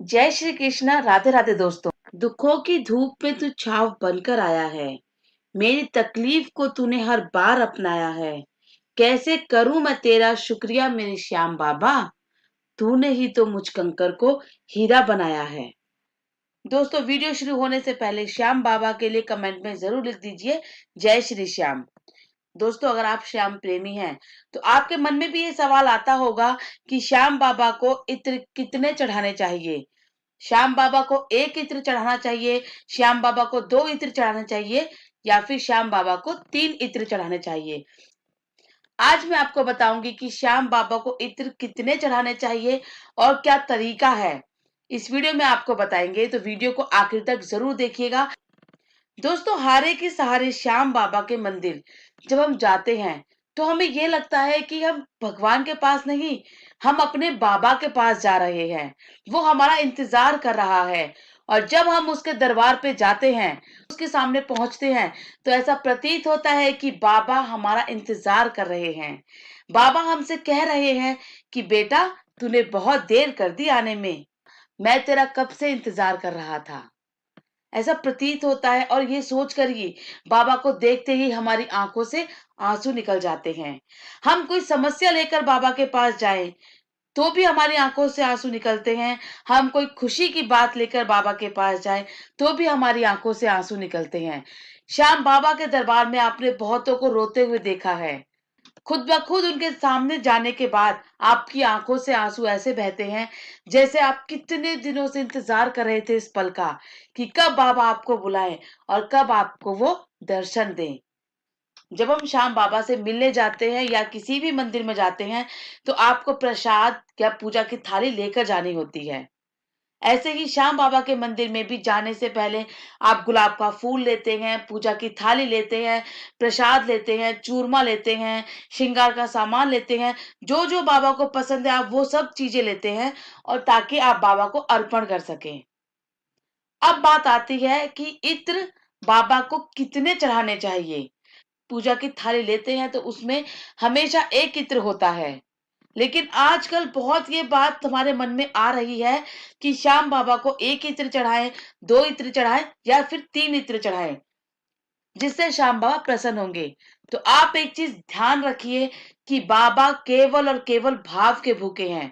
जय श्री कृष्णा। राधे राधे दोस्तों। दुखों की धूप में तू छाव बनकर आया है। मेरी तकलीफ को तूने हर बार अपनाया है। कैसे करूं मैं तेरा शुक्रिया मेरे श्याम बाबा। तूने ही तो मुझ कंकर को हीरा बनाया है। दोस्तों, वीडियो शुरू होने से पहले श्याम बाबा के लिए कमेंट में जरूर लिख दीजिए जय श्री श्याम। दोस्तों, अगर आप श्याम प्रेमी हैं तो आपके मन में भी ये सवाल आता होगा कि श्याम बाबा को इत्र कितने चढ़ाने चाहिए। श्याम बाबा को एक इत्र चढ़ाना चाहिए, श्याम बाबा को दो इत्र चढ़ाने चाहिए, या फिर श्याम बाबा को तीन इत्र चढ़ाने चाहिए। आज मैं आपको बताऊंगी कि श्याम बाबा को इत्र कितने चढ़ाने चाहिए और क्या तरीका है। इस वीडियो में आपको बताएंगे, तो वीडियो को आखिर तक जरूर देखिएगा। दोस्तों, हारे के सहारे श्याम बाबा के मंदिर जब हम जाते हैं तो हमें ये लगता है कि हम भगवान के पास नहीं, हम अपने बाबा के पास जा रहे हैं। वो हमारा इंतजार कर रहा है। और जब हम उसके दरबार पे जाते हैं, उसके सामने पहुंचते हैं, तो ऐसा प्रतीत होता है कि बाबा हमारा इंतजार कर रहे हैं। बाबा हमसे कह रहे हैं कि बेटा, तूने बहुत देर कर दी आने में। मैं तेरा कब से इंतजार कर रहा था। ऐसा प्रतीत होता है, और ये सोचकर ही बाबा को देखते ही हमारी आंखों से आंसू निकल जाते हैं। हम कोई समस्या लेकर बाबा के पास जाएं तो भी हमारी आंखों से आंसू निकलते हैं। हम कोई खुशी की बात लेकर बाबा के पास जाएं तो भी हमारी आंखों से आंसू निकलते हैं। श्याम बाबा के दरबार में आपने बहुतों को रोते हुए देखा है। खुद ब खुद उनके सामने जाने के बाद आपकी आंखों से आंसू ऐसे बहते हैं जैसे आप कितने दिनों से इंतजार कर रहे थे इस पल का, कि कब बाबा आपको बुलाएं और कब आपको वो दर्शन दें। जब हम श्याम बाबा से मिलने जाते हैं या किसी भी मंदिर में जाते हैं, तो आपको प्रसाद या पूजा की थाली लेकर जानी होती है। ऐसे ही श्याम बाबा के मंदिर में भी जाने से पहले आप गुलाब का फूल लेते हैं, पूजा की थाली लेते हैं, प्रसाद लेते हैं, चूरमा लेते हैं, श्रृंगार का सामान लेते हैं। जो जो बाबा को पसंद है आप वो सब चीजें लेते हैं, और ताकि आप बाबा को अर्पण कर सकें। अब बात आती है कि इत्र बाबा को कितने चढ़ाने चाहिए। पूजा की थाली लेते हैं तो उसमें हमेशा एक इत्र होता है। लेकिन आजकल बहुत ये बात हमारे मन में आ रही है कि श्याम बाबा को एक इत्र चढ़ाएं, दो इत्र चढ़ाएं, या फिर तीन इत्र चढ़ाएं, जिससे श्याम बाबा प्रसन्न होंगे। तो आप एक चीज ध्यान रखिए कि बाबा केवल और केवल भाव के भूखे हैं।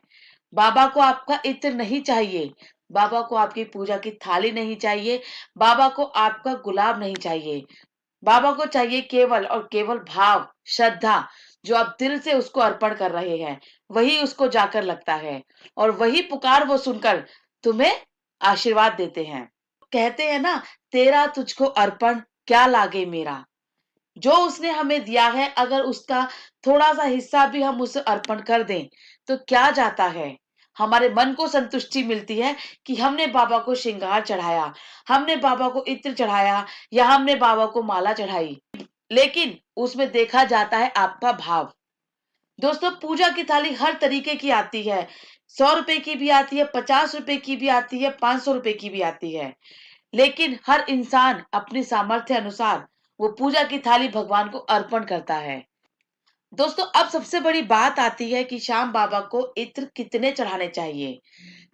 बाबा को आपका इत्र नहीं चाहिए, बाबा को आपकी पूजा की थाली नहीं चाहिए, बाबा को आपका गुलाब नहीं चाहिए। बाबा को चाहिए केवल और केवल भाव, श्रद्धा। जो आप दिल से उसको अर्पण कर रहे हैं, वही उसको जाकर लगता है, और वही पुकार वो सुनकर तुम्हें आशीर्वाद देते हैं। कहते हैं ना, तेरा तुझको अर्पण क्या लागे मेरा। जो उसने हमें दिया है, अगर उसका थोड़ा सा हिस्सा भी हम उसे अर्पण कर दें तो क्या जाता है। हमारे मन को संतुष्टि मिलती है कि हमने बाबा को श्रृंगार चढ़ाया, हमने बाबा को इत्र चढ़ाया, या हमने बाबा को माला चढ़ाई। लेकिन उसमें देखा जाता है आपका भाव। दोस्तों, पूजा की थाली हर तरीके की आती है। 100 रुपए की भी आती है, 50 रुपए की भी आती है, 500 रुपए की भी आती है। लेकिन हर इंसान अपनी सामर्थ्य अनुसार वो पूजा की थाली भगवान को अर्पण करता है। दोस्तों, अब सबसे बड़ी बात आती है कि श्याम बाबा को इत्र कितने चढ़ाने चाहिए।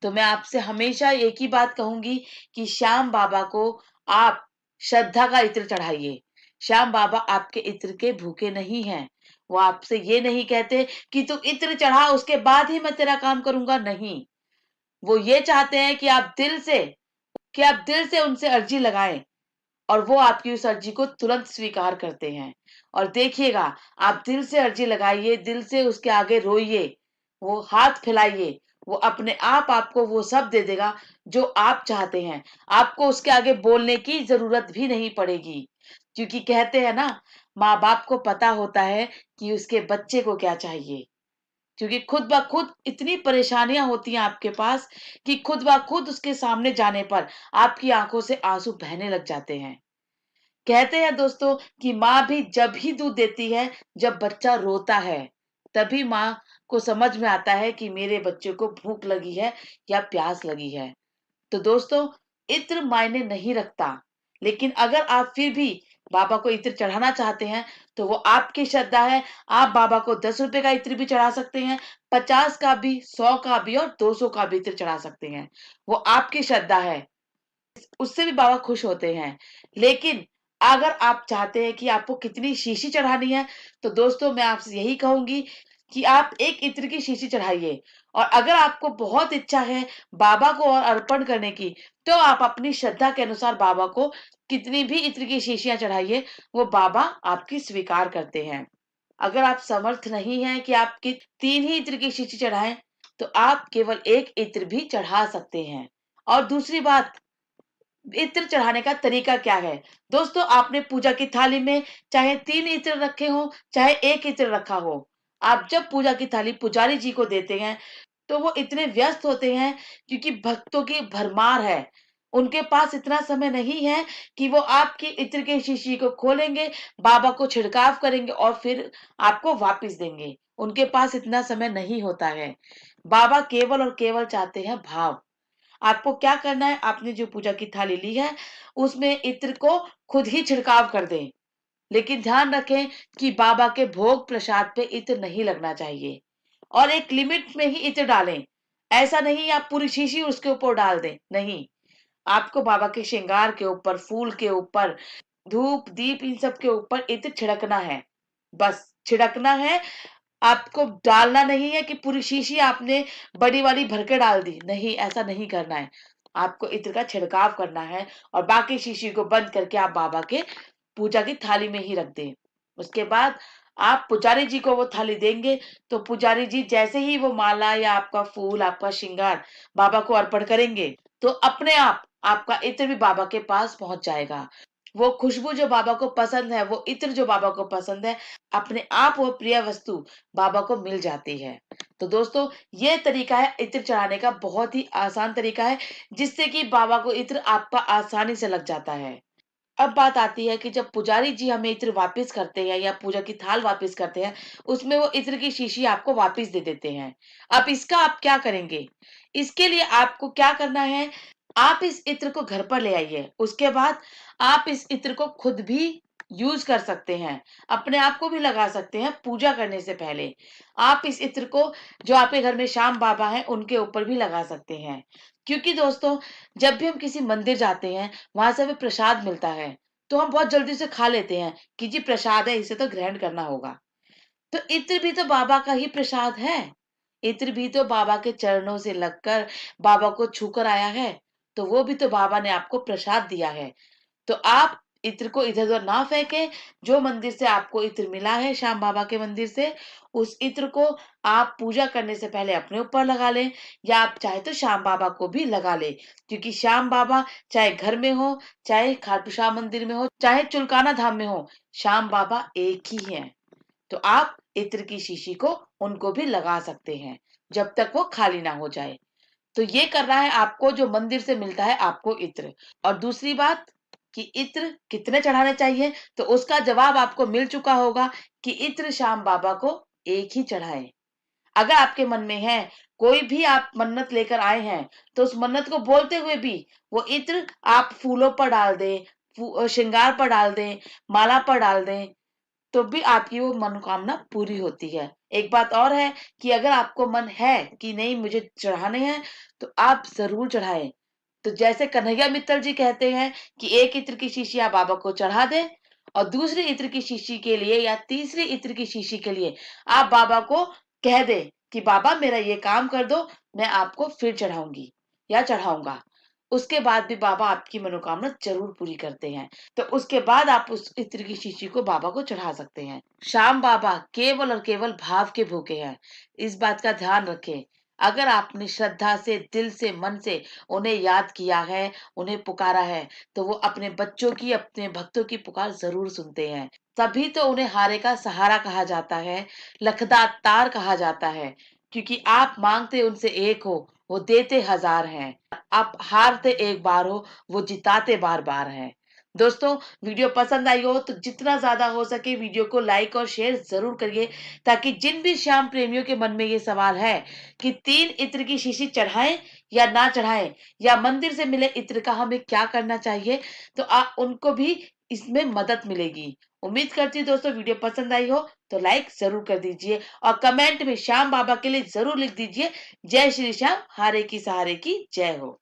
तो मैं आपसे हमेशा एक ही बात कहूंगी कि श्याम बाबा को आप श्रद्धा का इत्र चढ़ाइए। श्याम बाबा आपके इत्र के भूखे नहीं हैं। वो आपसे ये नहीं कहते कि तू इत्र चढ़ा, उसके बाद ही मैं तेरा काम करूंगा। नहीं, वो ये चाहते हैं कि आप दिल से उनसे अर्जी लगाएं, और वो आपकी उस अर्जी को तुरंत स्वीकार करते हैं। और देखिएगा, आप दिल से अर्जी लगाइए, दिल से उसके आगे रोइए, वो हाथ फैलाइए, वो अपने आप आपको वो सब दे देगा जो आप चाहते हैं। आपको उसके आगे बोलने की जरूरत भी नहीं पड़ेगी, क्योंकि कहते हैं ना, माँ बाप को पता होता है कि उसके बच्चे को क्या चाहिए। क्योंकि खुद ब खुद इतनी परेशानियां होती हैं आपके पास कि खुद ब खुद उसके सामने जाने पर आपकी आंखों से आंसू बहने लग जाते हैं। कहते हैं दोस्तों कि माँ भी जब ही दूध देती है जब बच्चा रोता है, तभी माँ को समझ में आता है कि मेरे बच्चे को भूख लगी है या प्यास लगी है। तो दोस्तों, इत्र मायने नहीं रखता, लेकिन अगर आप फिर भी बाबा को इत्र चढ़ाना चाहते हैं तो वो आपकी श्रद्धा है। आप बाबा को 10 रुपए का इत्र भी चढ़ा सकते हैं, 50 का भी, 100 का भी और 200 का भी इत्र चढ़ा सकते हैं। वो आपकी श्रद्धा है, उससे भी बाबा खुश होते हैं। लेकिन अगर आप चाहते हैं कि आपको कितनी शीशी चढ़ानी है, तो दोस्तों मैं आपसे यही कहूंगी कि आप एक इत्र की शीशी चढ़ाइए। और अगर आपको बहुत इच्छा है बाबा को और अर्पण करने की, तो आप अपनी श्रद्धा के अनुसार बाबा को कितनी भी इत्र की शीशियां चढ़ाइए, वो बाबा आपकी स्वीकार करते हैं। अगर आप समर्थ नहीं है कि आपकी 3 ही इत्र की शीशी चढ़ाएं, तो आप केवल एक इत्र भी चढ़ा सकते हैं। और दूसरी बात, इत्र चढ़ाने का तरीका क्या है? दोस्तों, आपने पूजा की थाली में चाहे 3 इत्र रखे हो, चाहे 1 इत्र रखा हो, आप जब पूजा की थाली पुजारी जी को देते हैं, तो वो इतने व्यस्त होते हैं क्योंकि भक्तों की भरमार है। उनके पास इतना समय नहीं है कि वो आपकी इत्र की शीशी को खोलेंगे, बाबा को छिड़काव करेंगे और फिर आपको वापस देंगे। उनके पास इतना समय नहीं होता है। बाबा केवल और केवल चाहते हैं भाव। आपको क्या करना है, आपने जो पूजा की थाली ली है उसमें इत्र को खुद ही छिड़काव कर दें। लेकिन ध्यान रखें कि बाबा के भोग प्रसाद पे इत्र नहीं लगना चाहिए और एक लिमिट में ही इत्र डालें। ऐसा नहीं आप पूरी शीशी उसके ऊपर डाल दें, नहीं। आपको बाबा के श्रृंगार के ऊपर, फूल के ऊपर, धूप दीप इन सब के ऊपर इत्र छिड़कना है, बस छिड़कना है। आपको डालना नहीं है कि पूरी शीशी आपने बड़ी वाली भर के डाल दी, नहीं, ऐसा नहीं करना है। आपको इत्र का छिड़काव करना है और बाकी शीशी को बंद करके आप बाबा के पूजा की थाली में ही रख दें। उसके बाद आप पुजारी जी को वो थाली देंगे, तो पुजारी जी जैसे ही वो माला या आपका फूल, आपका श्रृंगार बाबा को अर्पण करेंगे, तो अपने आप आपका इत्र भी बाबा के पास पहुंच जाएगा। वो खुशबू जो बाबा को पसंद है, वो इत्र जो बाबा को पसंद है, अपने आप वो प्रिय वस्तु बाबा को मिल जाती है। तो दोस्तों, ये तरीका है इत्र चढ़ाने का, बहुत ही आसान तरीका है, जिससे कि बाबा को इत्र आपका आसानी से लग जाता है। अब बात आती है कि जब पुजारी जी हमें इत्र वापस करते हैं या पूजा की थाल वापस करते हैं, उसमें वो इत्र की शीशी आपको वापस दे देते हैं। अब इसका आप क्या करेंगे? इसके लिए आपको क्या करना है, आप इस इत्र को घर पर ले आइए। उसके बाद आप इस इत्र को खुद भी यूज कर सकते हैं, अपने आप को भी लगा सकते हैं पूजा करने से पहले। आप इस इत्र को जो आपके घर में श्याम बाबा हैं उनके ऊपर भी लगा सकते हैं। क्योंकि दोस्तों, जब भी हम किसी मंदिर जाते हैं, वहां से हमें प्रसाद मिलता है, तो हम बहुत जल्दी से खा लेते हैं कि जी प्रसाद है, इसे तो ग्रहण करना होगा। तो इत्र भी तो बाबा का ही प्रसाद है। इत्र भी तो बाबा के चरणों से लगकर बाबा को छूकर आया है। तो वो भी तो बाबा ने आपको प्रसाद दिया है। तो आप इत्र को इधर उधर ना फेंके। जो मंदिर से आपको इत्र मिला है, श्याम बाबा के मंदिर से, उस इत्र को आप पूजा करने से पहले अपने ऊपर लगा लें, या आप चाहे तो श्याम बाबा को भी लगा लें। क्योंकि श्याम बाबा चाहे घर में हो, चाहे खाटू श्याम मंदिर में हो, चाहे चुलकाना धाम में हो, श्याम बाबा एक ही है। तो आप इत्र की शीशी को उनको भी लगा सकते हैं, जब तक वो खाली ना हो जाए। तो ये करना है आपको, जो मंदिर से मिलता है आपको इत्र। और दूसरी बात कि इत्र कितने चढ़ाने चाहिए, तो उसका जवाब आपको मिल चुका होगा कि इत्र श्याम बाबा को एक ही चढ़ाएं। अगर आपके मन में है, कोई भी आप मन्नत लेकर आए हैं, तो उस मन्नत को बोलते हुए भी वो इत्र आप फूलों पर डाल दें, श्रृंगार पर डाल दें, माला पर डाल दें, तो भी आपकी वो मनोकामना पूरी होती है। एक बात और है कि अगर आपको मन है कि नहीं मुझे चढ़ाने हैं, तो आप जरूर चढ़ाएं। तो जैसे कन्हैया मित्तल जी कहते हैं कि एक इत्र की शीशी आप बाबा को चढ़ा दें, और दूसरी इत्र की शीशी के लिए या तीसरी इत्र की शीशी के लिए आप बाबा को कह दें कि बाबा मेरा ये काम कर दो, मैं आपको फिर चढ़ाऊंगी या चढ़ाऊंगा। उसके बाद भी बाबा आपकी मनोकामना जरूर पूरी करते हैं। तो उसके बाद आप उस इत्र की शीशी को बाबा को चढ़ा सकते हैं। श्याम बाबा केवल और केवल भाव के भूखे हैं, इस बात का ध्यान रखें। अगर आपने श्रद्धा से, दिल से, मन से उन्हें याद किया है, उन्हें पुकारा है, तो वो अपने बच्चों की, अपने भक्तों की पुकार जरूर सुनते हैं। तभी तो उन्हें हारे का सहारा कहा जाता है, लखदार तार कहा जाता है। क्योंकि आप मांगते उनसे एक हो, वो देते हजार हैं। आप हारते एक बार हो, वो जिताते बार बार हैं। दोस्तों, वीडियो पसंद आई हो तो जितना ज़्यादा हो सके वीडियो को लाइक और शेयर ज़रूर करिए, ताकि जिन भी श्याम प्रेमियों के मन में ये सवाल है कि 3 इत्र की शीशी चढ़ाएँ या ना चढ़ाएँ, या मंदिर से मिले इत्र का हमें क्या करना चाहिए, तो उनको भी इसमें मदद मिलेगी। उम्मीद करती हूँ दोस्तों वीडियो पसंद आई हो तो लाइक ज़रूर कर दीजिए और कमेंट में श्याम बाबा के लिए ज़रूर लिख दीजिए, जय श्री श्याम, हारे की सहारे की जय हो।